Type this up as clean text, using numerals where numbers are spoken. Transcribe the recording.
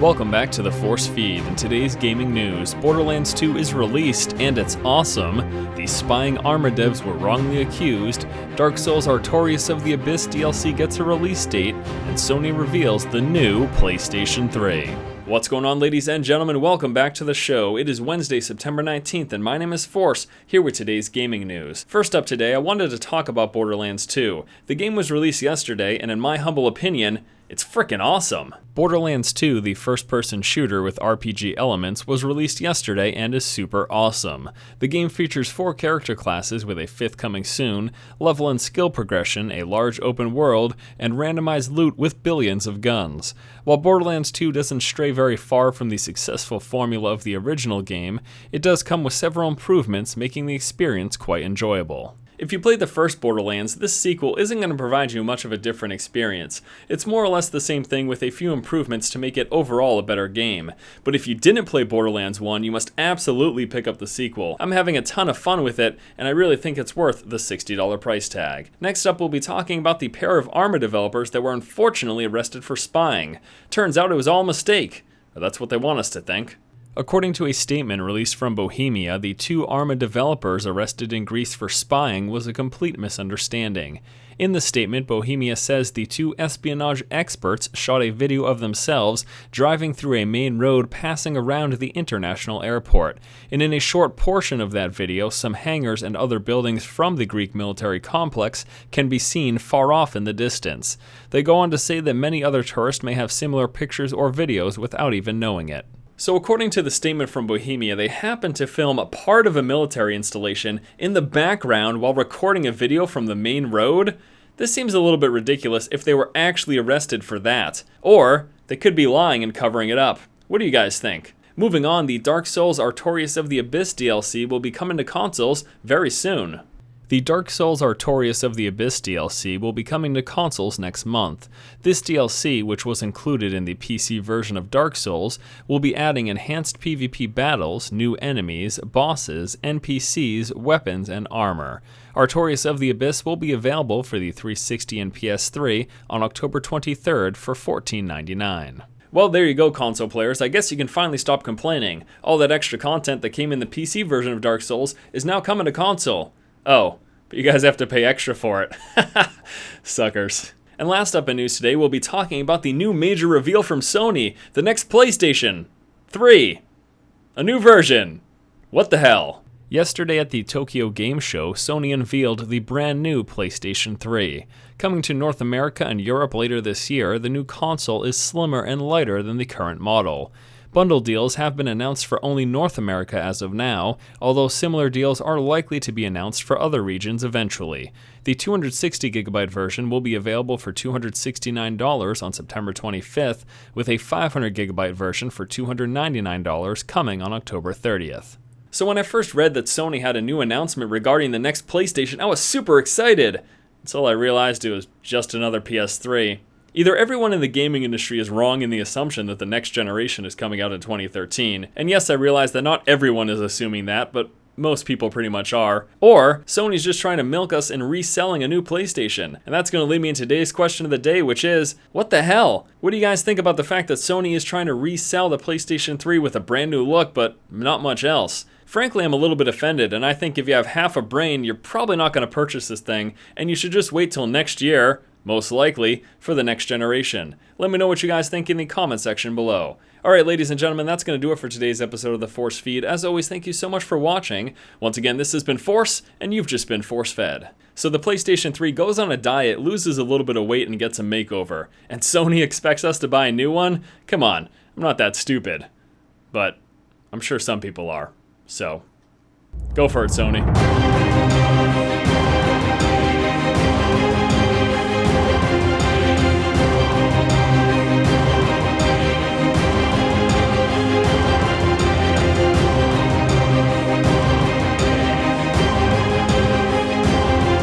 Welcome back to the Force Feed. In today's gaming news, Borderlands 2 is released and it's awesome. The spying Arma devs were wrongly accused. Dark Souls Artorias of the Abyss DLC gets a release date, and Sony reveals the new PlayStation 3. What's going on, ladies and gentlemen? Welcome back to the show. It is Wednesday, September 19th, and my name is Force, here with today's gaming news. First up today, I wanted to talk about Borderlands 2. The game was released yesterday, and in my humble opinion, it's frickin' awesome. Borderlands 2, the first-person shooter with RPG elements, was released yesterday and is super awesome. The game features 4 character classes with a 5th coming soon, level and skill progression, a large open world, and randomized loot with billions of guns. While Borderlands 2 doesn't stray very far from the successful formula of the original game, it does come with several improvements, making the experience quite enjoyable. If you played the first Borderlands, this sequel isn't going to provide you much of a different experience. It's more or less the same thing with a few improvements to make it overall a better game. But if you didn't play Borderlands 1, you must absolutely pick up the sequel. I'm having a ton of fun with it, and I really think it's worth the $60 price tag. Next up, we'll be talking about the pair of Arma developers that were unfortunately arrested for spying. Turns out it was all a mistake. Or that's what they want us to think. According to a statement released from Bohemia, the 2 Arma developers arrested in Greece for spying was a complete misunderstanding. In the statement, Bohemia says the 2 espionage experts shot a video of themselves driving through a main road passing around the international airport. And in a short portion of that video, some hangars and other buildings from the Greek military complex can be seen far off in the distance. They go on to say that many other tourists may have similar pictures or videos without even knowing it. So according to the statement from Bohemia, they happened to film a part of a military installation in the background while recording a video from the main road. This seems a little bit ridiculous if they were actually arrested for that. Or they could be lying and covering it up. What do you guys think? Moving on, the Dark Souls Artorias of the Abyss DLC will be coming to consoles very soon. The Dark Souls Artorias of the Abyss DLC will be coming to consoles next month. This DLC, which was included in the PC version of Dark Souls, will be adding enhanced PvP battles, new enemies, bosses, NPCs, weapons, and armor. Artorias of the Abyss will be available for the 360 and PS3 on October 23rd for $14.99. Well, there you go, console players. I guess you can finally stop complaining. All that extra content that came in the PC version of Dark Souls is now coming to console. Oh, but you guys have to pay extra for it. Suckers. And last up in news today, we'll be talking about the new major reveal from Sony, the next PlayStation 3. A new version. What the hell? Yesterday at the Tokyo Game Show, Sony unveiled the brand new PlayStation 3. Coming to North America and Europe later this year, the new console is slimmer and lighter than the current model. Bundle deals have been announced for only North America as of now, although similar deals are likely to be announced for other regions eventually. The 260GB version will be available for $269 on September 25th, with a 500GB version for $299 coming on October 30th. So when I first read that Sony had a new announcement regarding the next PlayStation, I was super excited, until I realized it was just another PS3. Either everyone in the gaming industry is wrong in the assumption that the next generation is coming out in 2013, and yes, I realize that not everyone is assuming that, but most people pretty much are, or Sony's just trying to milk us in reselling a new PlayStation. And that's going to lead me into today's question of the day, which is, what the hell? What do you guys think about the fact that Sony is trying to resell the PlayStation 3 with a brand new look, but not much else? Frankly, I'm a little bit offended, and I think if you have half a brain, you're probably not going to purchase this thing, and you should just wait till next year, most likely, for the next generation. Let me know what you guys think in the comment section below. Alright, ladies and gentlemen, that's going to do it for today's episode of the Force Feed. As always, thank you so much for watching. Once again, this has been Force, and you've just been force-fed. So the PlayStation 3 goes on a diet, loses a little bit of weight, and gets a makeover. And Sony expects us to buy a new one? Come on, I'm not that stupid. But I'm sure some people are. So, go for it, Sony.